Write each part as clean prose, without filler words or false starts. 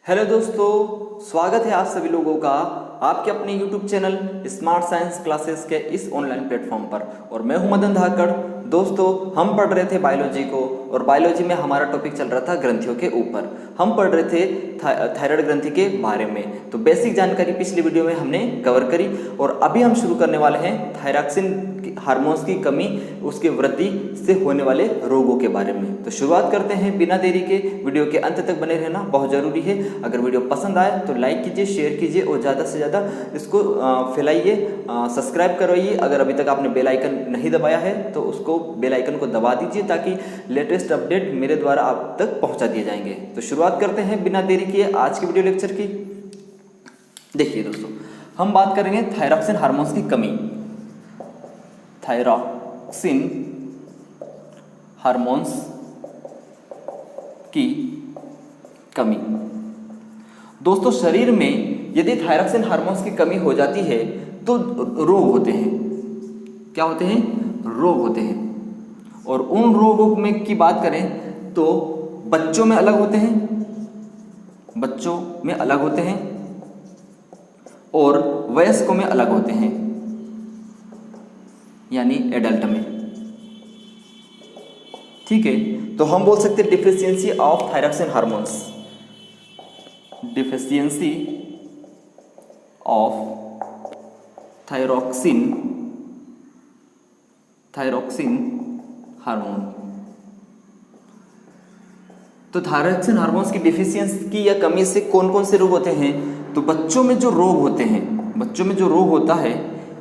Hello दोस्तों, स्वागत है आप सभी लोगों का आपके अपने YouTube channel smart science classes के इस ऑनलाइन प्लेटफॉर्म पर। और मैं हूं मदन धाकड़। दोस्तों, हम पढ़ रहे थे बायोलॉजी को और बायोलॉजी में हमारा टॉपिक चल रहा था ग्रंथियों के ऊपर। हम पढ़ रहे थे थायराइड ग्रंथि के बारे में। तो बेसिक जानकारी पिछली वीडियो में हमने कवर करी और अभी हम शुरू करने वाले हैं थायरॉक्सिन हार्मोन्स की कमी, उसके वृद्धि से होने वाले रोगों के बारे में। तो शुरुआत करते हैं बिना देरी के। वीडियो के अंत तक बने रहना बहुत ज़रूरी है। अगर वीडियो पसंद आए तो लाइक कीजिए, शेयर कीजिए और ज़्यादा से ज़्यादा इसको फैलाइए, सब्सक्राइब करवाइए। अगर अभी तक आपने बेल आइकन नहीं दबाया है तो उसको बेल आइकन को दबा दीजिए ताकि लेटेस्ट अपडेट मेरे द्वारा आप तक पहुँचा दिए जाएंगे। तो शुरुआत करते हैं बिना देरी किए आज की वीडियो लेक्चर की। देखिए दोस्तों, हम बात करेंगे थायरॉक्सिन हार्मोन्स की कमी। थायरॉक्सिन हार्मोन्स की कमी। दोस्तों, शरीर में यदि थायरॉक्सिन हार्मोन्स की कमी हो जाती है तो रोग होते हैं। क्या होते हैं? रोग होते हैं। और उन रोगों में की बात करें तो बच्चों में अलग होते हैं, बच्चों में अलग होते हैं और वयस्कों में अलग होते हैं, यानी एडल्ट में। ठीक है, तो हम बोल सकते हैं deficiency of thyroxine hormones, deficiency of thyroxine hormone. तो थायरॉक्सिन हार्मोन्स की डिफिशियंसी या कमी से कौन कौन से रोग होते हैं? तो बच्चों में जो रोग होते हैं, बच्चों में जो रोग होता है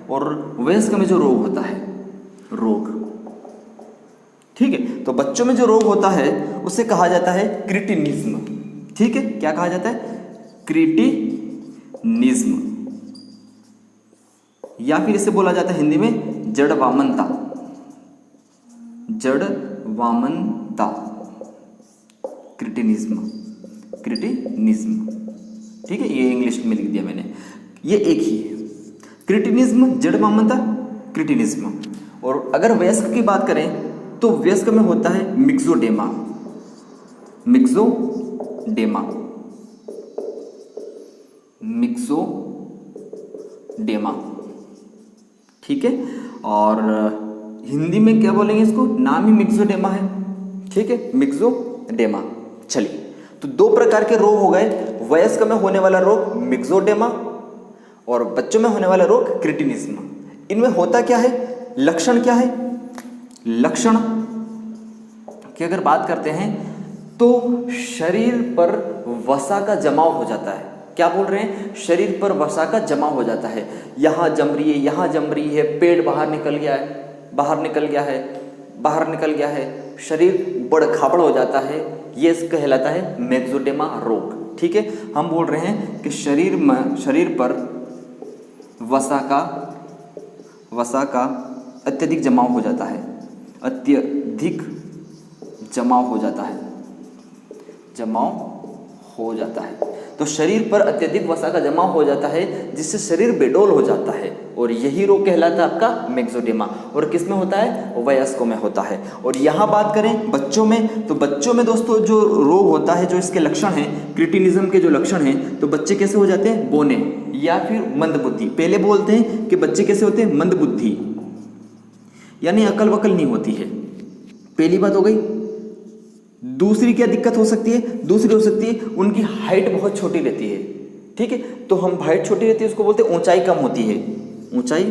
और वयस्क में जो रोग होता है, रोग। ठीक है, तो बच्चों में जो रोग होता है उसे कहा जाता है क्रिटिनिज्म। ठीक है, क्या कहा जाता है? क्रिटिनिज्म, या फिर इसे बोला जाता है हिंदी में जड़ वामनता। जड़ वामनता, क्रिटिनिज्म, क्रिटिनिज्म। ठीक है, ये इंग्लिश में लिख दिया मैंने, ये एक ही है। क्रिटिनिज्म, जड़ वामनता, क्रिटिनिज्म। और अगर वयस्क की बात करें तो वयस्क में होता है मिक्सोडेमा, मिक्सोडेमा, मिक्सोडेमा। ठीक है, और हिंदी में क्या बोलेंगे इसको? नाम ही मिक्सोडेमा है। ठीक है, मिक्सोडेमा। चलिए, तो दो प्रकार के रोग हो गए, वयस्क में होने वाला रोग मिक्सोडेमा और बच्चों में होने वाला रोग क्रिटिनिज्म। इनमें होता क्या है? लक्षण क्या है? लक्षण की अगर बात करते हैं तो शरीर पर वसा का जमाव हो जाता है। क्या बोल रहे हैं? शरीर पर वसा का जमाव हो जाता है। यहाँ जम रही है, यहाँ जम रही है, पेट बाहर निकल गया है, बाहर निकल गया है, बाहर निकल गया है, शरीर बड़ खाबड़ हो जाता है। ये कहलाता है मैक्सोडेमा रोग। ठीक है, हम बोल रहे हैं कि शरीर पर वसा का अत्यधिक जमाव हो जाता है, अत्यधिक जमाव हो जाता है, जमाव हो जाता है। तो शरीर पर अत्यधिक वसा का जमाव हो जाता है जिससे शरीर बेडौल हो जाता है और यही रोग कहलाता है आपका मैक्सोडेमा। और किस में होता है? वयस्कों में होता है। और यहाँ बात करें बच्चों में, तो बच्चों में दोस्तों जो रोग होता है, जो इसके लक्षण हैं, क्रिटिनिज्म के जो लक्षण हैं, तो बच्चे कैसे हो जाते हैं? बौने या फिर मंदबुद्धि। पहले बोलते हैं कि बच्चे कैसे होते हैं? मंदबुद्धि, यानी अकल वकल नहीं होती है। पहली बात हो गई। दूसरी क्या दिक्कत हो सकती है? दूसरी हो सकती है उनकी हाइट बहुत छोटी रहती है। ठीक है, तो हम हाइट छोटी रहती है उसको बोलते हैं ऊंचाई कम होती है, ऊंचाई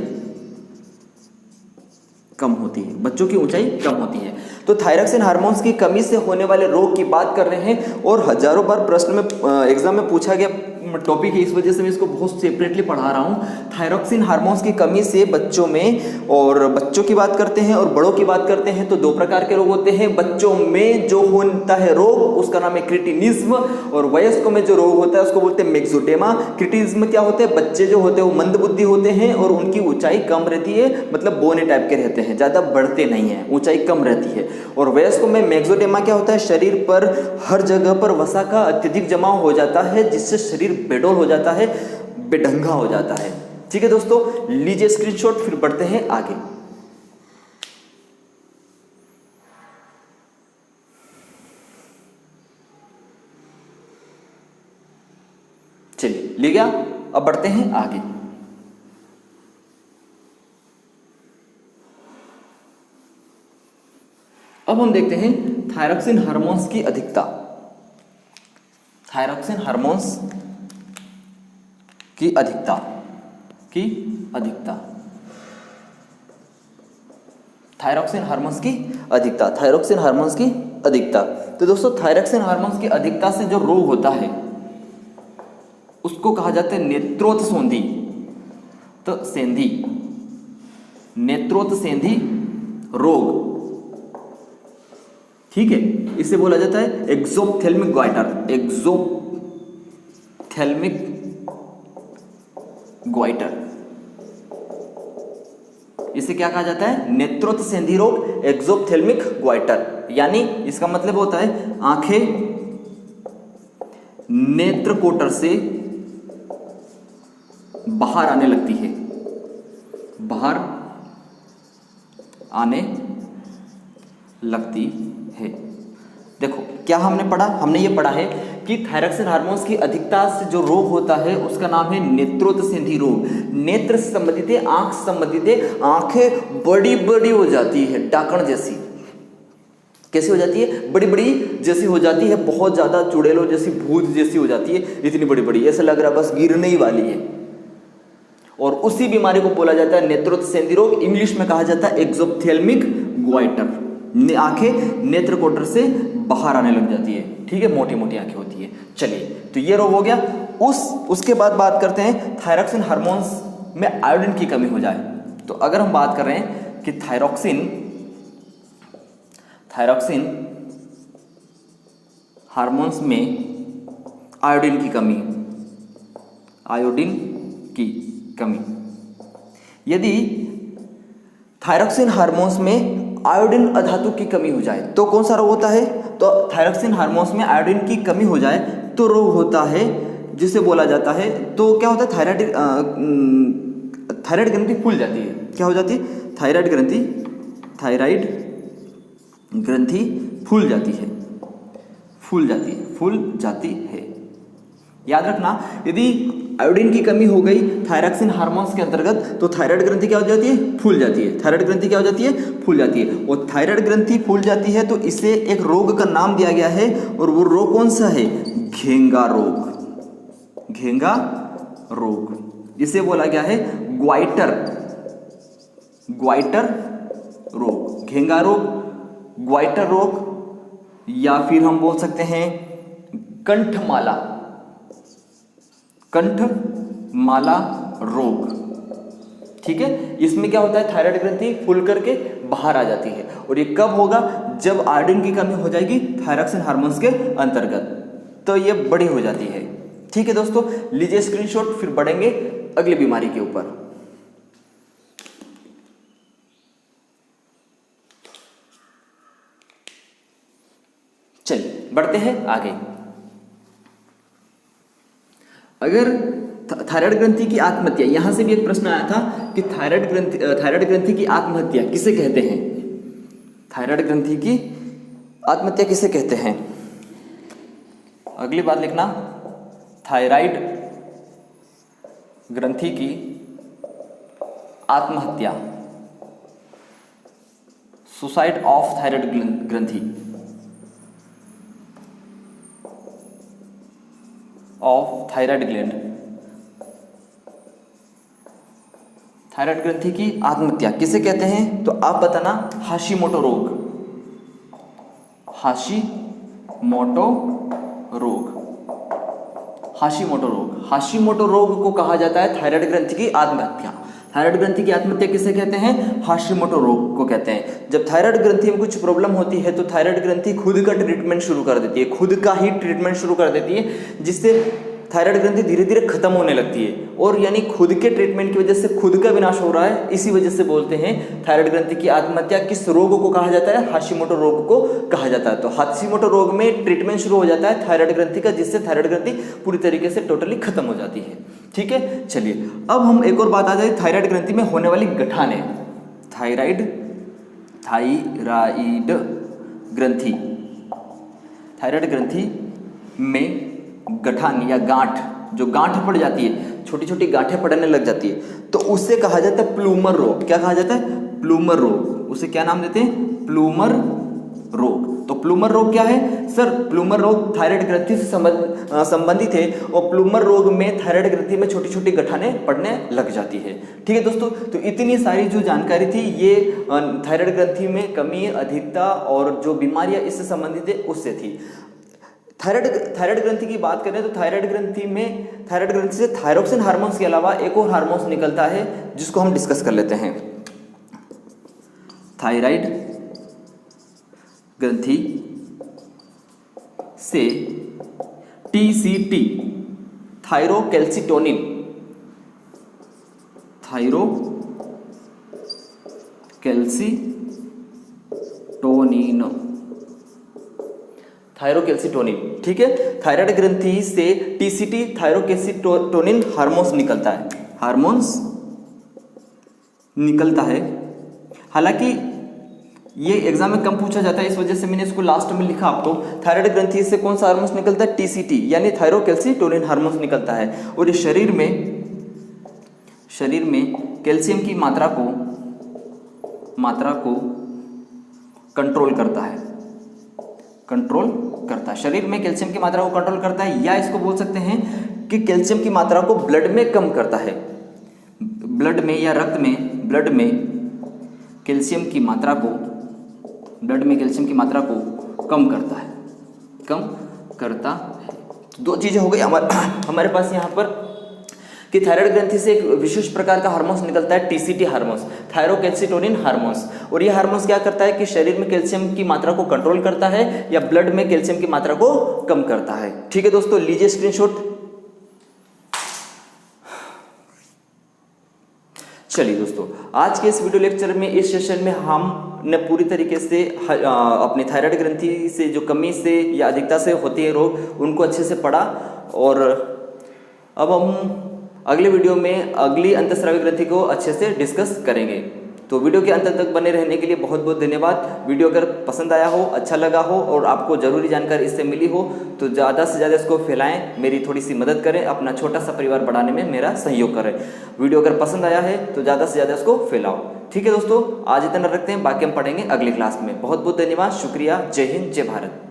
कम होती है, बच्चों की ऊंचाई कम होती है। तो थायरॉक्सिन हार्मोन्स की कमी से होने वाले रोग की बात कर रहे हैं और हजारों बार प्रश्न में एग्जाम में पूछा गया टॉपिक है, इस वजह से मैं इसको बहुत सेपरेटली पढ़ा रहा हूँ। थायरॉक्सिन हार्मोन्स की कमी से बच्चों में, और बच्चों की बात करते हैं और बड़ों की बात करते हैं तो दो प्रकार के रोग होते हैं। बच्चों में जो होता है रोग उसका नाम है क्रिटिनिज्म और वयस्कों में जो रोग होता है उसको बोलते हैं मैक्सोडेमा। क्रिटिनिज्म क्या होते हैं? बच्चे जो होते हैं वो मंदबुद्धि होते हैं और उनकी ऊंचाई कम रहती है, मतलब बोने टाइप के रहते हैं, ज़्यादा बढ़ते नहीं हैं, ऊंचाई कम रहती है। और वयस्कों में मैक्सोडेमा क्या होता है? शरीर पर हर जगह पर वसा का अत्यधिक जमाव हो जाता है जिससे शरीर बेडौल हो जाता है, बेढंगा हो जाता है। ठीक है दोस्तों, लीजिए स्क्रीनशॉट, फिर बढ़ते हैं आगे। चलिए, ले गया। अब बढ़ते हैं आगे। अब हम देखते हैं थायरॉक्सिन हार्मोन्स की अधिकता। थायरॉक्सिन हार्मोन्स की अधिकता थायरॉक्सिन हार्मोन्स की अधिकता, थायरॉक्सिन हार्मोन्स की अधिकता। तो दोस्तों, थायरॉक्सिन हार्मोन्स की अधिकता से जो रोग होता है उसको कहा जाता है नेत्रोत सोंधी, तो सेंधी, नेत्रोत सेंधी रोग। ठीक है, इसे बोला जाता है एक्सोप्थेल्मिक ग्वाइटर, एक्सोप्थेल्मिक ग्वाइटर। इसे क्या कहा जाता है? नेत्रोत सेंधी रोग, एक्सोप्थेल्मिक ग्वाइटर। यानी इसका मतलब होता है आंखें नेत्र कोटर से बाहर आने लगती है, बाहर आने लगती है। देखो क्या हमने पढ़ा, हमने ये पढ़ा है कि थायरॉक्सिन हार्मोन्स की अधिकता से जो रोग होता है उसका नाम है नेत्रोत सेंधी रोग। नेत्र से संबंधित है, आंख से संबंधित है। आंखें बड़ी बड़ी हो जाती है, डाकण जैसी। कैसी हो जाती है? बड़ी बड़ी जैसी हो जाती है, बहुत ज्यादा चुड़ैलों जैसी, भूत जैसी हो जाती है, इतनी बड़ी बड़ी, ऐसा लग रहा है बस गिरने ही वाली है। और उसी बीमारी को बोला जाता है नेत्रोत सेंधी रोग। इंग्लिश में कहा जाता है एक्सोप्थेल्मिक ग्वाइटर। आंखें नेत्र कोटर से बाहर आने लग जाती है। ठीक है, मोटी मोटी आंखें होती है। चलिए, तो ये रोग हो गया। उसके बाद बात करते हैं थायरॉक्सिन हार्मोन्स में आयोडीन की कमी हो जाए। तो अगर हम बात कर रहे हैं कि थायरॉक्सिन हार्मोन्स में आयोडीन की कमी, यदि थायरॉक्सिन हार्मोन्स में आयोडीन अधातु की कमी हो जाए तो कौन सा रोग होता है? तो थायरॉक्सिन हार्मोन्स में आयोडीन की कमी हो जाए तो रोग होता है जिसे बोला जाता है, तो क्या होता है? थायराइड ग्रंथि फूल जाती है। क्या हो जाती है? थायराइड ग्रंथि फूल जाती है। याद रखना, यदि आयोडीन की कमी हो गई थायरॉक्सिन हार्मोन्स के अंतर्गत तो थायराइड ग्रंथि क्या हो जाती है? फूल जाती है। थायराइड ग्रंथि क्या हो जाती है? फूल जाती है। और थायराइड ग्रंथि फूल जाती है तो इसे एक रोग का नाम दिया गया है, और वो रोग कौन सा है? घेंगा रोग। इसे बोला गया है ग्वाइटर रोग। घेंगा रोग, ग्वाइटर रोग, या फिर हम बोल सकते हैं कंठमाला रोग। ठीक है, इसमें क्या होता है? थायराइड ग्रंथि फूल करके बाहर आ जाती है। और ये कब होगा? जब आयोडीन की कमी हो जाएगी थायरॉक्सिन हार्मोन्स के अंतर्गत, तो ये बड़ी हो जाती है। ठीक है दोस्तों, लीजिए स्क्रीनशॉट, फिर बढ़ेंगे अगली बीमारी के ऊपर। चलिए बढ़ते हैं आगे। अगर थायराइड ग्रंथि की आत्महत्या, यहां से भी एक प्रश्न आया था कि थायराइड ग्रंथि की आत्महत्या किसे कहते हैं? थायराइड ग्रंथि की आत्महत्या किसे कहते हैं? अगली बात लिखना, थायराइड ग्रंथि की आत्महत्या, सुसाइड ऑफ थायराइड ग्रंथि ऑफ थायराइड ग्लैंड। थायराइड ग्रंथि की आत्महत्या किसे कहते हैं? तो आप बताना, हाशिमोटो रोग। हाशिमोटो रोग को कहा जाता है थायराइड ग्रंथि की आत्महत्या। थायराइड ग्रंथि की आत्महत्या किसे कहते हैं? हाशिमोटो रोग को कहते हैं। जब थायराइड ग्रंथि में कुछ प्रॉब्लम होती है तो थायराइड ग्रंथि खुद का ट्रीटमेंट शुरू कर देती है, खुद का ही ट्रीटमेंट शुरू कर देती है, जिससे थायराइड ग्रंथि धीरे धीरे खत्म होने लगती है। और यानी खुद के ट्रीटमेंट की वजह से खुद का विनाश हो रहा है, इसी वजह से बोलते हैं थायराइड ग्रंथि की आत्महत्या। किस रोग को कहा जाता है? हाशिमोटो रोग को कहा जाता है। तो हाशिमोटो रोग में ट्रीटमेंट शुरू हो जाता है थायराइड ग्रंथि का, जिससे थायराइड ग्रंथि पूरी तरीके से टोटली खत्म हो जाती है। ठीक है, चलिए अब हम एक और बात आ जाए, थायराइड ग्रंथि में होने वाली गठाने। थायराइड ग्रंथि में गठान या गांठ जो गांठ पड़ जाती है, छोटी छोटी गांठें पड़ने लग जाती है, तो उससे कहा जाता है प्लूमर रोग। क्या कहा जाता है? प्लूमर रोग। उसे क्या नाम देते हैं? प्लूमर रोग। तो प्लूमर रोग क्या है सर? प्लूमर रोग थायराइड ग्रंथि से संबंधित है और प्लूमर रोग में थायराइड ग्रंथि में छोटी छोटी गठानें पड़ने लग जाती है। ठीक है दोस्तों, तो इतनी सारी जो जानकारी थी ये थायराइड ग्रंथि में कमी, अधिकता और जो बीमारियां इससे संबंधित है उससे थी। थायराइड ग्रंथि की बात करें तो थायराइड ग्रंथि से थायरोक्सिन हार्मोन्स के अलावा एक और हार्मोन्स निकलता है जिसको हम डिस्कस कर लेते हैं। थायराइड ग्रंथि से टीसीटी, थायरोकैल्सिटोनिन, थायरोकैल्सिटोनिन, ठीक है। थायराइड ग्रंथि से टीसीटी, थायरोकैल्सिटोनिन हार्मोन्स निकलता है। हालांकि ये एग्जाम में कम पूछा जाता है, इस वजह से मैंने इसको लास्ट में लिखा आपको। थायराइड ग्रंथि से कौन सा हार्मोन्स निकलता है? टीसीटी यानी थायरोकैल्सिटोनिन हार्मोन्स निकलता है और ये शरीर में कैल्शियम की मात्रा को कंट्रोल करता है। शरीर में कैल्शियम की मात्रा को कंट्रोल करता है, या इसको बोल सकते हैं कि कैल्शियम की मात्रा को ब्लड में कम करता है। ब्लड में या रक्त में कैल्शियम की मात्रा को कम करता है। दो चीजें हो गई हमारे पास यहाँ पर कि थायराइड ग्रंथि से एक विशेष प्रकार का हार्मोन्स निकलता है, टीसीटी हार्मोन्स, थायरोकैल्सिटोनिन हार्मोन्स। और ये हार्मोन्स क्या करता है कि शरीर में कैल्शियम की मात्रा को कंट्रोल करता है या ब्लड में कैल्शियम की मात्रा को कम करता है। ठीक है दोस्तों, लीजिए स्क्रीनशॉट। चलिए दोस्तों, आज के इस वीडियो लेक्चर में, इस सेशन में हमने पूरी तरीके से अपनी थायराइड ग्रंथि से जो कमी से या अधिकता से होती है रोग, उनको अच्छे से पढ़ा। और अब हम अगले वीडियो में अगली अंतःस्रावी ग्रंथि को अच्छे से डिस्कस करेंगे। तो वीडियो के अंत तक बने रहने के लिए बहुत बहुत धन्यवाद। वीडियो अगर पसंद आया हो, अच्छा लगा हो और आपको ज़रूरी जानकारी इससे मिली हो तो ज़्यादा से ज़्यादा इसको फैलाएं, मेरी थोड़ी सी मदद करें, अपना छोटा सा परिवार बढ़ाने में मेरा सहयोग करें। वीडियो अगर पसंद आया है तो ज़्यादा से ज़्यादा इसको फैलाओ। ठीक है दोस्तों, आज इतना रखते हैं, बाकी हम पढ़ेंगे अगली क्लास में। बहुत बहुत धन्यवाद, शुक्रिया, जय हिंद, जय भारत।